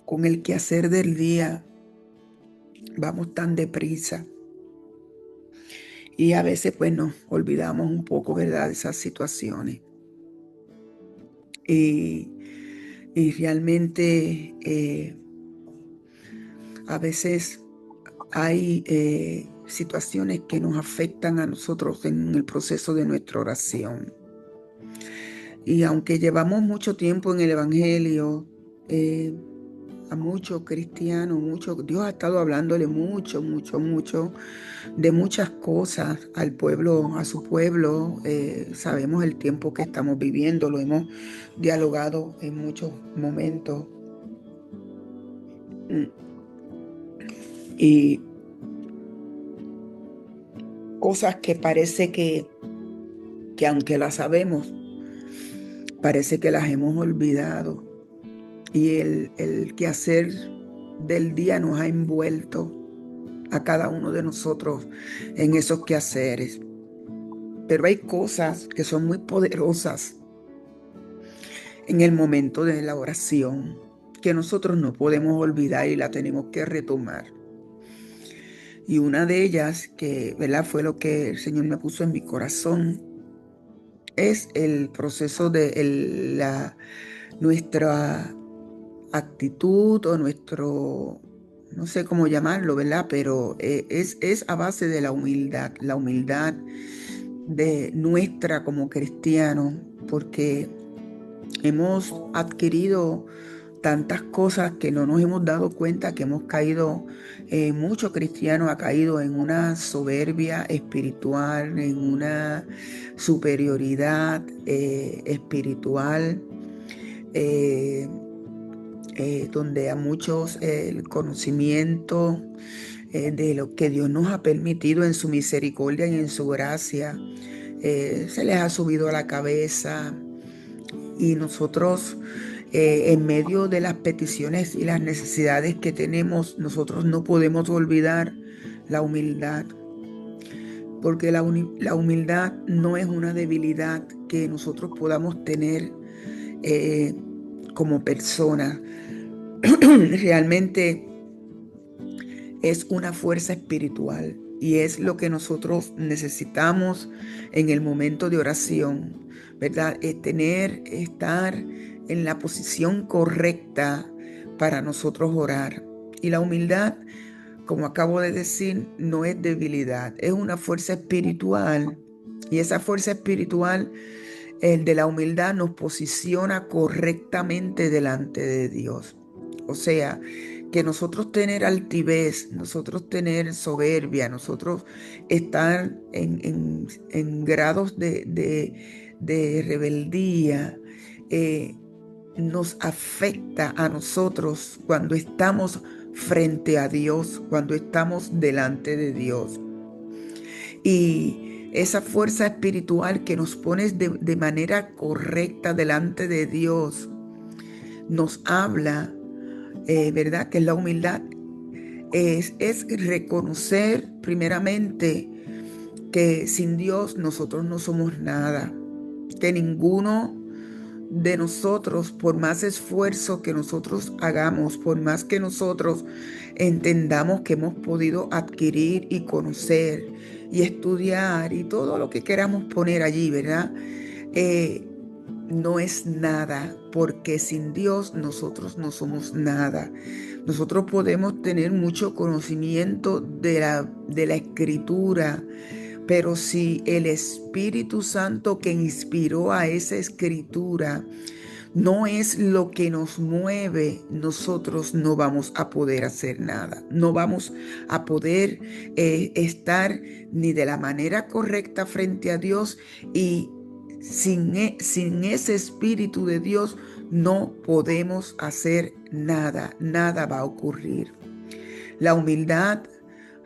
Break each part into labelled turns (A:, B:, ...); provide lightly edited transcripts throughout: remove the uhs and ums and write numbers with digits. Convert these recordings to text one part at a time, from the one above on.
A: con el quehacer del día. Vamos tan deprisa y a veces pues nos olvidamos un poco, ¿verdad?, de esas situaciones. Y, y realmente a veces hay situaciones que nos afectan a nosotros en el proceso de nuestra oración. Y aunque llevamos mucho tiempo en el Evangelio, a muchos cristianos, Dios ha estado hablándole mucho de muchas cosas al pueblo, a su pueblo. Sabemos el tiempo que estamos viviendo, lo hemos dialogado en muchos momentos. Mm, Y cosas que parece que aunque las sabemos, parece que las hemos olvidado. Y el quehacer del día nos ha envuelto a cada uno de nosotros en esos quehaceres. Pero hay cosas que son muy poderosas en el momento de la oración que nosotros no podemos olvidar y la tenemos que retomar. Y una de ellas, que, ¿verdad?, fue lo que el Señor me puso en mi corazón, es el proceso de nuestra actitud o nuestro, no sé cómo llamarlo, ¿verdad? Pero es a base de la humildad de nuestra como cristianos, porque hemos adquirido tantas cosas que no nos hemos dado cuenta que hemos caído, muchos cristianos ha caído en una soberbia espiritual, en una superioridad espiritual, eh, donde a muchos el conocimiento de lo que Dios nos ha permitido en su misericordia y en su gracia se les ha subido a la cabeza. Y nosotros, en medio de las peticiones y las necesidades que tenemos, nosotros no podemos olvidar la humildad, porque la humildad no es una debilidad que nosotros podamos tener eh, como personas. Realmente es una fuerza espiritual y es lo que nosotros necesitamos en el momento de oración, ¿verdad? Estar en la posición correcta para nosotros orar. Y la humildad, como acabo de decir, no es debilidad, es una fuerza espiritual. Y esa fuerza espiritual, el de la humildad, nos posiciona correctamente delante de Dios. O sea, que nosotros tener altivez, nosotros tener soberbia, nosotros estar en grados de rebeldía, eh, nos afecta a nosotros cuando estamos frente a Dios, cuando estamos delante de Dios. Y esa fuerza espiritual que nos pone de manera correcta delante de Dios, nos habla, ¿verdad?, que es la humildad. Es reconocer primeramente que sin Dios nosotros no somos nada, que ninguno de nosotros, por más esfuerzo que nosotros hagamos, por más que nosotros entendamos que hemos podido adquirir y conocer y estudiar y todo lo que queramos poner allí, ¿verdad? Eh, no es nada, porque sin Dios nosotros no somos nada. Nosotros podemos tener mucho conocimiento de la Escritura, pero si el Espíritu Santo que inspiró a esa Escritura no es lo que nos mueve, nosotros no vamos a poder hacer nada. No vamos a poder estar ni de la manera correcta frente a Dios, y sin ese Espíritu de Dios no podemos hacer nada. Nada va a ocurrir. La humildad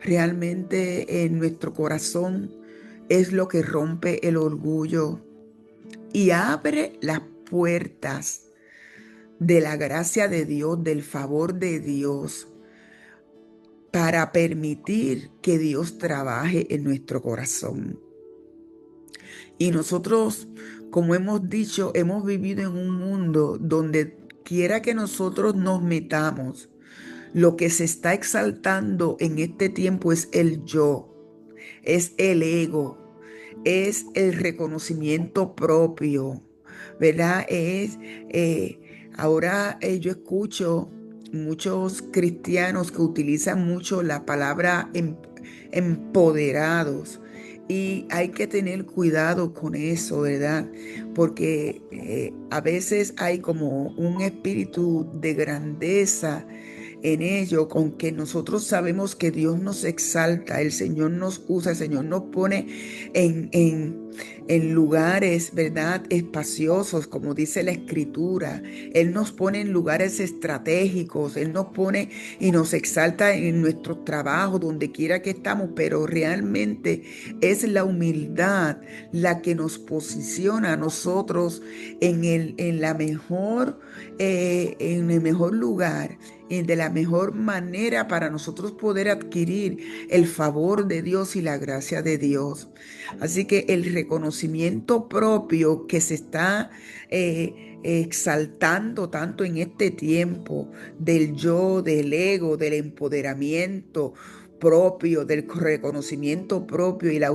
A: realmente en nuestro corazón es lo que rompe el orgullo y abre las puertas de la gracia de Dios, del favor de Dios, para permitir que Dios trabaje en nuestro corazón. Y nosotros, como hemos dicho, hemos vivido en un mundo donde quiera que nosotros nos metamos, lo que se está exaltando en este tiempo es el yo, es el ego, es el reconocimiento propio, ¿verdad? Yo escucho muchos cristianos que utilizan mucho la palabra empoderados. Y hay que tener cuidado con eso, ¿verdad? Porque a veces hay como un espíritu de grandeza en ello, con que nosotros sabemos que Dios nos exalta, el Señor nos usa, el Señor nos pone en lugares, ¿verdad? Espaciosos, como dice la Escritura. Él nos pone en lugares estratégicos, Él nos pone y nos exalta en nuestros trabajos, donde quiera que estamos, pero realmente es la humildad la que nos posiciona a nosotros en el mejor lugar y de la mejor manera para nosotros poder adquirir el favor de Dios y la gracia de Dios. Así que el reconocimiento propio que se está exaltando tanto en este tiempo, del yo, del ego, del empoderamiento propio, del reconocimiento propio y la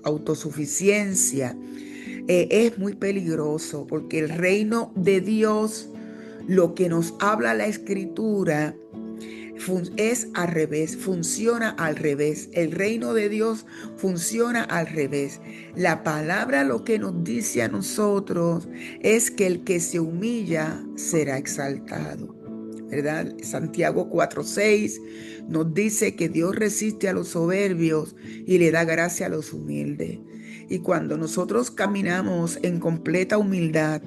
A: autosuficiencia, es muy peligroso, porque el reino de Dios, lo que nos habla la Escritura, es al revés, funciona al revés. El reino de Dios funciona al revés. La palabra lo que nos dice a nosotros es que el que se humilla será exaltado, ¿verdad? Santiago 4:6 nos dice que Dios resiste a los soberbios y le da gracia a los humildes. Y cuando nosotros caminamos en completa humildad,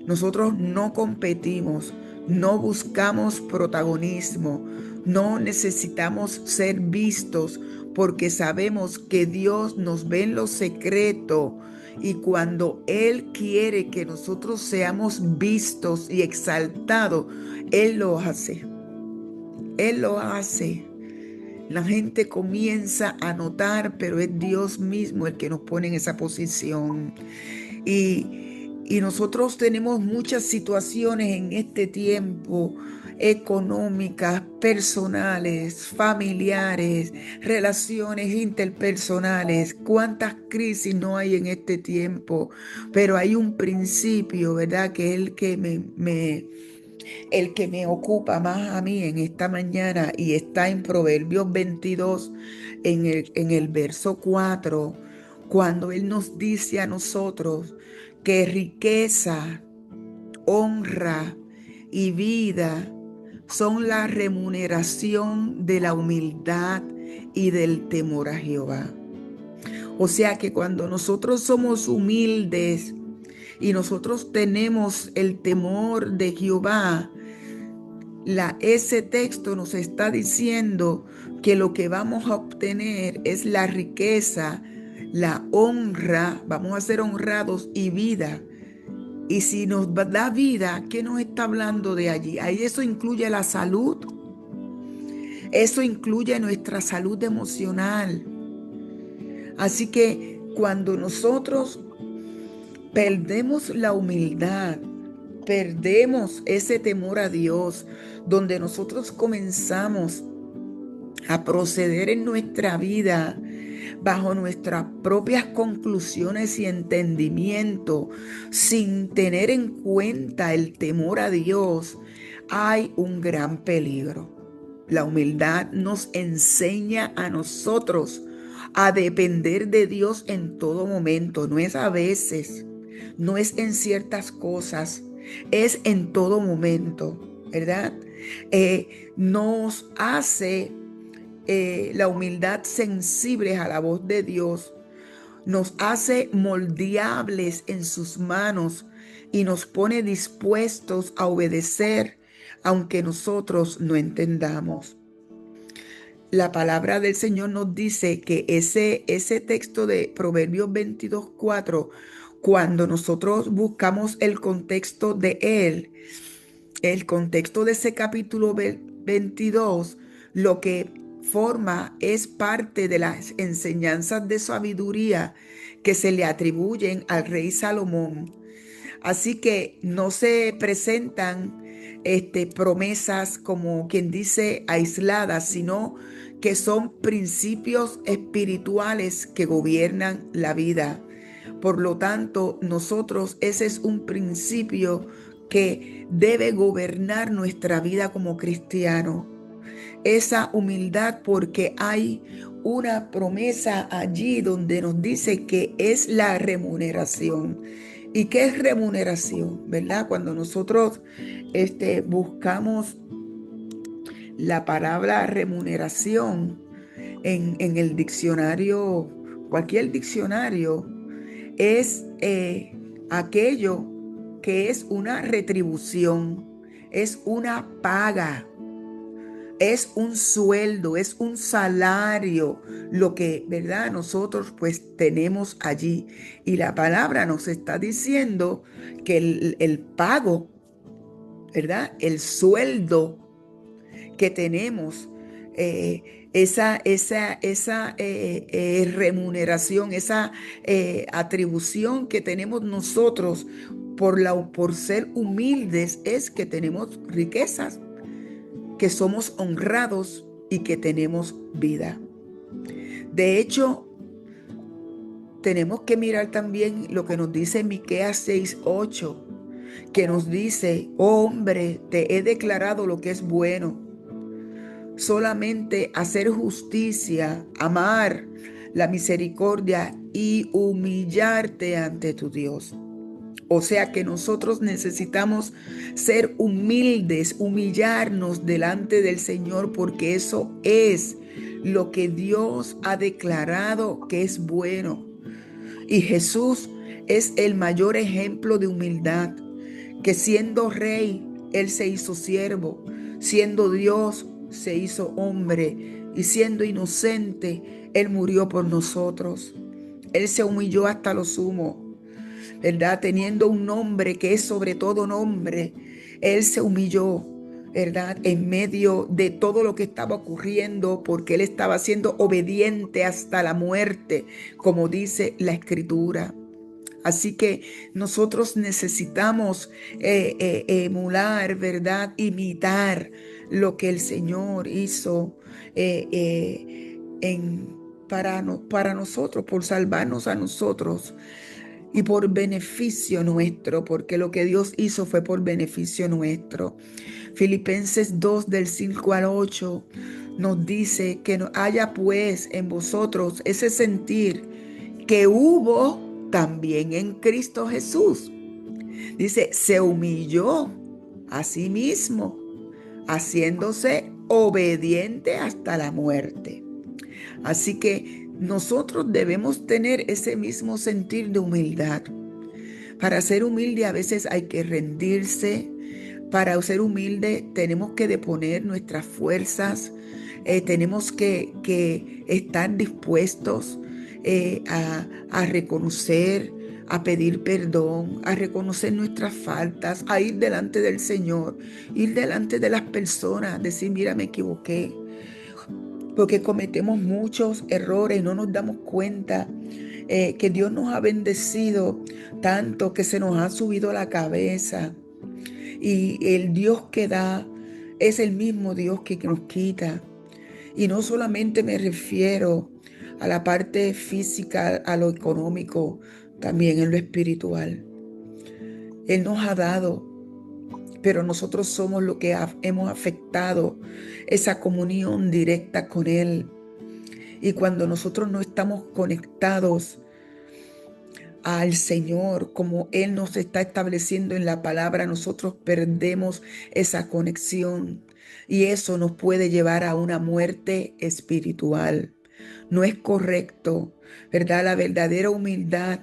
A: nosotros no competimos, no buscamos protagonismo, no necesitamos ser vistos, porque sabemos que Dios nos ve en lo secreto, y cuando Él quiere que nosotros seamos vistos y exaltados, Él lo hace. Él lo hace. La gente comienza a notar, pero es Dios mismo el que nos pone en esa posición. Y nosotros tenemos muchas situaciones en este tiempo, económicas, personales, familiares, relaciones interpersonales. ¿Cuántas crisis no hay en este tiempo? Pero hay un principio, ¿verdad? Que es el que me ocupa más a mí en esta mañana, y está en Proverbios 22, en el verso 4, cuando Él nos dice a nosotros que riqueza, honra y vida son la remuneración de la humildad y del temor a Jehová. O sea que cuando nosotros somos humildes y nosotros tenemos el temor de Jehová, ese texto nos está diciendo que lo que vamos a obtener es la riqueza, la honra, vamos a ser honrados, y vida. Y si nos da vida, ¿qué nos está hablando de allí? Ahí eso incluye la salud, eso incluye nuestra salud emocional. Así que cuando nosotros perdemos la humildad, perdemos ese temor a Dios, donde nosotros comenzamos a proceder en nuestra vida bajo nuestras propias conclusiones y entendimiento, sin tener en cuenta el temor a Dios, hay un gran peligro. La humildad nos enseña a nosotros a depender de Dios en todo momento. No es a veces, no es en ciertas cosas, es en todo momento, ¿verdad? Nos hace la humildad sensibles a la voz de Dios, nos hace moldeables en sus manos y nos pone dispuestos a obedecer, aunque nosotros no entendamos. La palabra del Señor nos dice que ese texto de Proverbios 22:4, cuando nosotros buscamos el contexto de él, el contexto de ese capítulo 22, lo que forma es parte de las enseñanzas de sabiduría que se le atribuyen al rey Salomón. Así que no se presentan promesas, como quien dice, aisladas, sino que son principios espirituales que gobiernan la vida. Por lo tanto, ese es un principio que debe gobernar nuestra vida como cristianos. Esa humildad, porque hay una promesa allí donde nos dice que es la remuneración. ¿Y qué es remuneración? ¿Verdad? Cuando nosotros buscamos la palabra remuneración en el diccionario, cualquier diccionario, es aquello que es una retribución, es una paga, es un sueldo, es un salario, lo que, ¿verdad? Nosotros pues tenemos allí. Y la palabra nos está diciendo que el pago, ¿verdad? El sueldo que tenemos, esa remuneración, esa atribución que tenemos nosotros por ser humildes, es que tenemos riquezas, que somos honrados y que tenemos vida. De hecho, tenemos que mirar también lo que nos dice Miqueas 6:8, que nos dice: oh hombre, te he declarado lo que es bueno, solamente hacer justicia, amar la misericordia y humillarte ante tu Dios. O sea que nosotros necesitamos ser humildes, humillarnos delante del Señor, porque eso es lo que Dios ha declarado que es bueno. Y Jesús es el mayor ejemplo de humildad, que siendo rey, Él se hizo siervo, siendo Dios, se hizo hombre, y siendo inocente, Él murió por nosotros. Él se humilló hasta lo sumo, ¿verdad? Teniendo un nombre que es sobre todo nombre, Él se humilló, ¿verdad? En medio de todo lo que estaba ocurriendo, porque Él estaba siendo obediente hasta la muerte, como dice la Escritura. Así que nosotros necesitamos emular, ¿verdad? Imitar lo que el Señor hizo para nosotros, por salvarnos a nosotros y por beneficio nuestro, porque lo que Dios hizo fue por beneficio nuestro. Filipenses 2 del 5 al 8 nos dice que haya pues en vosotros ese sentir que hubo también en Cristo Jesús. Dice, se humilló a sí mismo, haciéndose obediente hasta la muerte. Así que nosotros debemos tener ese mismo sentir de humildad. Para ser humilde a veces hay que rendirse. Para ser humilde tenemos que deponer nuestras fuerzas. Tenemos que estar dispuestos a reconocer, a pedir perdón, a reconocer nuestras faltas, a ir delante del Señor, ir delante de las personas, decir: mira, me equivoqué. Porque cometemos muchos errores y no nos damos cuenta que Dios nos ha bendecido tanto, que se nos ha subido la cabeza. Y el Dios que da es el mismo Dios que nos quita. Y no solamente me refiero a la parte física, a lo económico, también en lo espiritual. Él nos ha dado, pero nosotros somos los que hemos afectado esa comunión directa con Él. Y cuando nosotros no estamos conectados al Señor, como Él nos está estableciendo en la palabra, nosotros perdemos esa conexión. Y eso nos puede llevar a una muerte espiritual. No es correcto, ¿verdad? La verdadera humildad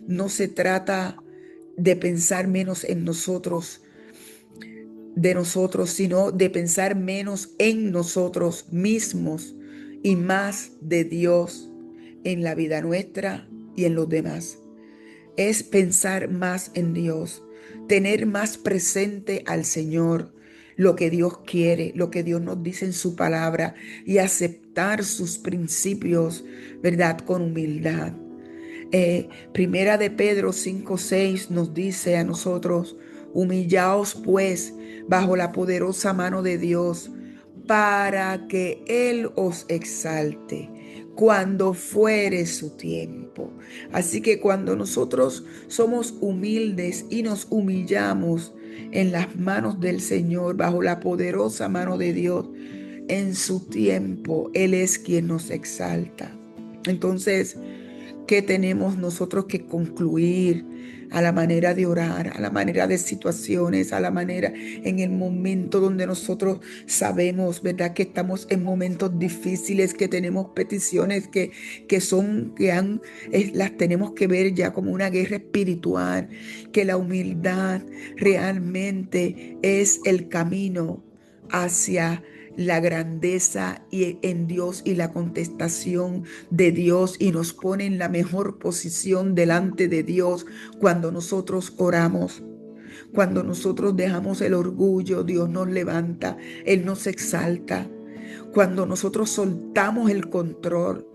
A: no se trata de pensar menos en nosotros, de nosotros, sino de pensar menos en nosotros mismos y más de Dios en la vida nuestra y en los demás. Es pensar más en Dios, tener más presente al Señor, lo que Dios quiere, lo que Dios nos dice en su palabra, y aceptar sus principios, ¿verdad? Con humildad. Primera de Pedro 5:6 nos dice a nosotros: Humillaos pues bajo la poderosa mano de Dios, para que Él os exalte cuando fuere su tiempo. Así que cuando nosotros somos humildes y nos humillamos en las manos del Señor, bajo la poderosa mano de Dios, en su tiempo, Él es quien nos exalta. Entonces, ¿qué tenemos nosotros que concluir a la manera de orar, a la manera de situaciones, a la manera en el momento donde nosotros sabemos, ¿verdad? Que estamos en momentos difíciles, que tenemos peticiones las tenemos que ver ya como una guerra espiritual, que la humildad realmente es el camino hacia la grandeza y en Dios y la contestación de Dios, y nos pone en la mejor posición delante de Dios cuando nosotros oramos. Cuando nosotros dejamos el orgullo, Dios nos levanta, Él nos exalta. Cuando nosotros soltamos el control,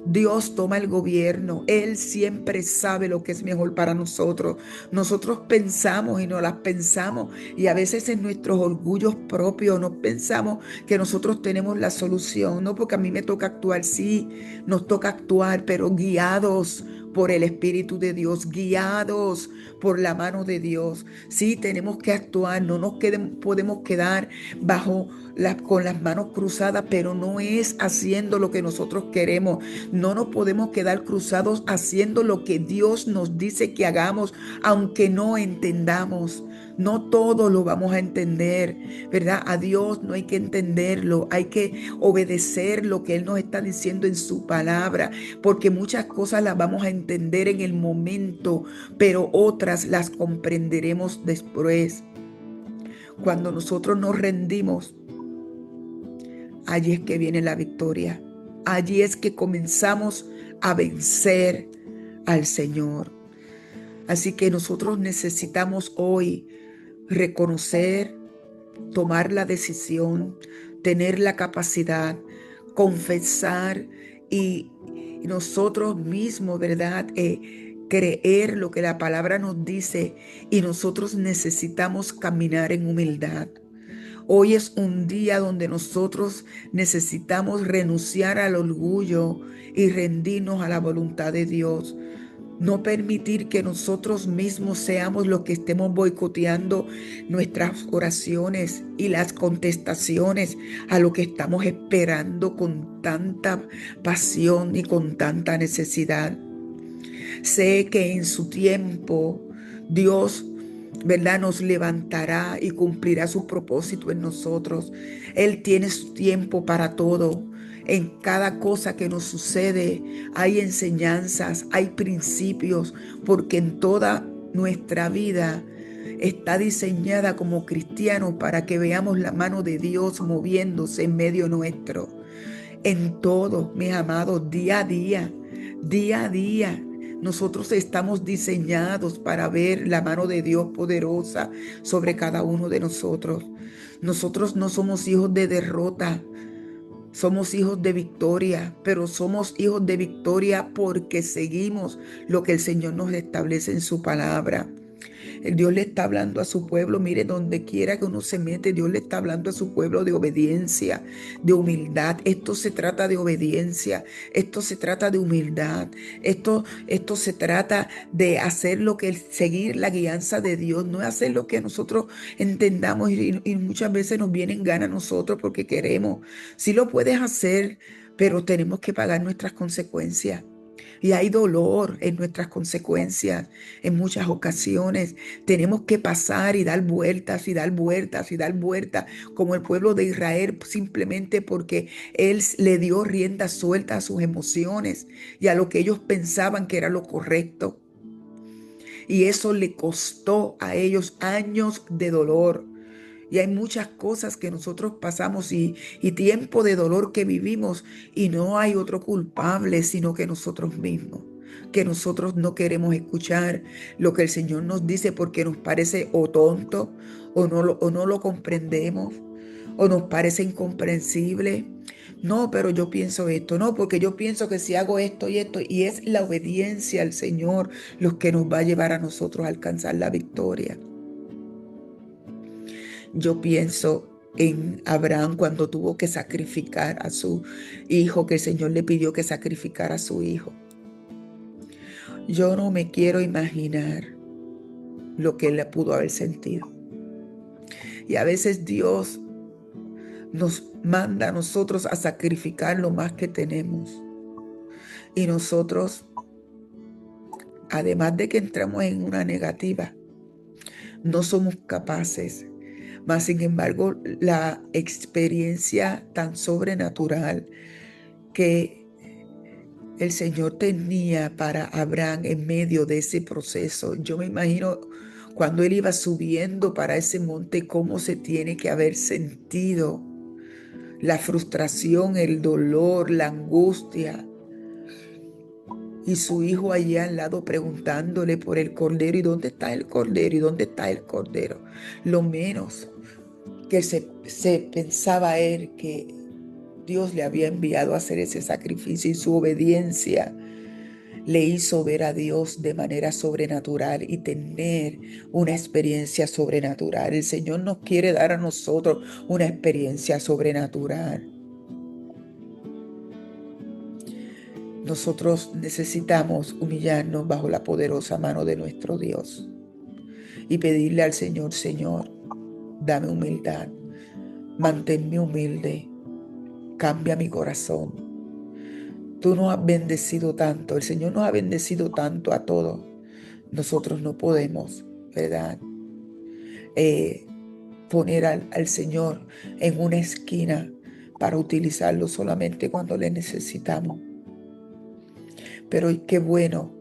A: Dios toma el gobierno. Él siempre sabe lo que es mejor para nosotros. Nosotros pensamos y no las pensamos. Y a veces en nuestros orgullos propios nos pensamos que nosotros tenemos la solución. No, porque a mí me toca actuar. Sí, nos toca actuar, pero guiados por el Espíritu de Dios, guiados por la mano de Dios. Sí, tenemos que actuar, no podemos quedar con las manos cruzadas, pero no es haciendo lo que nosotros queremos. No nos podemos quedar cruzados haciendo lo que Dios nos dice que hagamos, aunque no entendamos. No todo lo vamos a entender, ¿verdad? A Dios no hay que entenderlo, hay que obedecer lo que Él nos está diciendo en su palabra, porque muchas cosas las vamos a entender en el momento, pero otras las comprenderemos después. Cuando nosotros nos rendimos, allí es que viene la victoria. Allí es que comenzamos a vencer al Señor. Así que nosotros necesitamos hoy reconocer, tomar la decisión, tener la capacidad, confesar y nosotros mismos, ¿verdad? Creer lo que la palabra nos dice, y nosotros necesitamos caminar en humildad. Hoy es un día donde nosotros necesitamos renunciar al orgullo y rendirnos a la voluntad de Dios. No permitir que nosotros mismos seamos los que estemos boicoteando nuestras oraciones y las contestaciones a lo que estamos esperando con tanta pasión y con tanta necesidad. Sé que en su tiempo Dios, ¿verdad?, nos levantará y cumplirá su propósito en nosotros. Él tiene su tiempo para todo. En cada cosa que nos sucede hay enseñanzas, hay principios, porque en toda nuestra vida está diseñada como cristianos para que veamos la mano de Dios moviéndose en medio nuestro. En todo, mis amados, día a día, día a día. Nosotros estamos diseñados para ver la mano de Dios poderosa sobre cada uno de nosotros. Nosotros no somos hijos de derrota, somos hijos de victoria, pero somos hijos de victoria porque seguimos lo que el Señor nos establece en su palabra. El Dios le está hablando a su pueblo, mire, donde quiera que uno se mete, Dios le está hablando a su pueblo de obediencia, de humildad. Esto se trata de obediencia, esto se trata de humildad, esto se trata de hacer seguir la guianza de Dios, no es hacer lo que nosotros entendamos y muchas veces nos vienen ganas a nosotros porque queremos. Sí lo puedes hacer, pero tenemos que pagar nuestras consecuencias. Y hay dolor en nuestras consecuencias en muchas ocasiones. Tenemos que pasar y dar vueltas y dar vueltas y dar vueltas, como el pueblo de Israel, simplemente porque Él le dio rienda suelta a sus emociones y a lo que ellos pensaban que era lo correcto. Y eso le costó a ellos años de dolor. Y hay muchas cosas que nosotros pasamos y tiempo de dolor que vivimos, y no hay otro culpable sino que nosotros mismos, que nosotros no queremos escuchar lo que el Señor nos dice porque nos parece o tonto o no lo comprendemos o nos parece incomprensible. No, pero yo pienso esto, no, porque yo pienso que si hago esto y esto, y es la obediencia al Señor lo que nos va a llevar a nosotros a alcanzar la victoria. Yo pienso en Abraham cuando tuvo que sacrificar a su hijo, que el Señor le pidió que sacrificara a su hijo. Yo no me quiero imaginar lo que él le pudo haber sentido. Y a veces Dios nos manda a nosotros a sacrificar lo más que tenemos. Y nosotros, además de que entramos en una negativa, no somos capaces. Mas, sin embargo, la experiencia tan sobrenatural que el Señor tenía para Abraham en medio de ese proceso, yo me imagino cuando él iba subiendo para ese monte, cómo se tiene que haber sentido la frustración, el dolor, la angustia. Y su hijo allí al lado preguntándole por el cordero. ¿Y dónde está el cordero? ¿Y dónde está el cordero? Lo menos que se pensaba él que Dios le había enviado a hacer ese sacrificio, y su obediencia le hizo ver a Dios de manera sobrenatural y tener una experiencia sobrenatural. El Señor nos quiere dar a nosotros una experiencia sobrenatural. Nosotros necesitamos humillarnos bajo la poderosa mano de nuestro Dios y pedirle al Señor: Señor, dame humildad, manténme humilde, cambia mi corazón. Tú nos has bendecido tanto, el Señor nos ha bendecido tanto a todos. Nosotros no podemos, ¿verdad? Eh, Poner al Señor en una esquina para utilizarlo solamente cuando le necesitamos. Pero qué bueno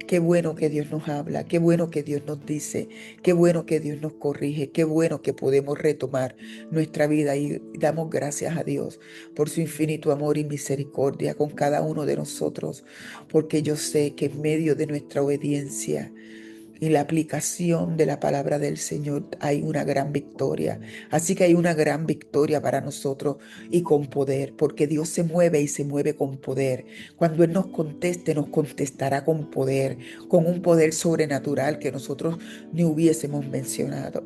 A: que Dios nos habla, qué bueno que Dios nos dice, qué bueno que Dios nos corrige, qué bueno que podemos retomar nuestra vida, y damos gracias a Dios por su infinito amor y misericordia con cada uno de nosotros, porque yo sé que en medio de nuestra obediencia y la aplicación de la palabra del Señor hay una gran victoria. Así que hay una gran victoria para nosotros, y con poder, porque Dios se mueve y se mueve con poder. Cuando Él nos conteste, nos contestará con poder, con un poder sobrenatural que nosotros ni hubiésemos mencionado.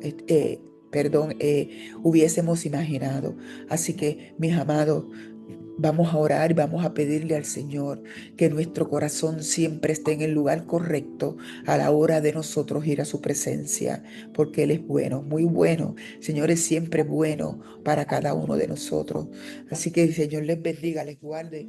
A: Hubiésemos imaginado. Así que, mis amados, vamos a orar y vamos a pedirle al Señor que nuestro corazón siempre esté en el lugar correcto a la hora de nosotros ir a su presencia, porque Él es bueno, muy bueno. Señor, es siempre bueno para cada uno de nosotros. Así que el Señor les bendiga, les guarde.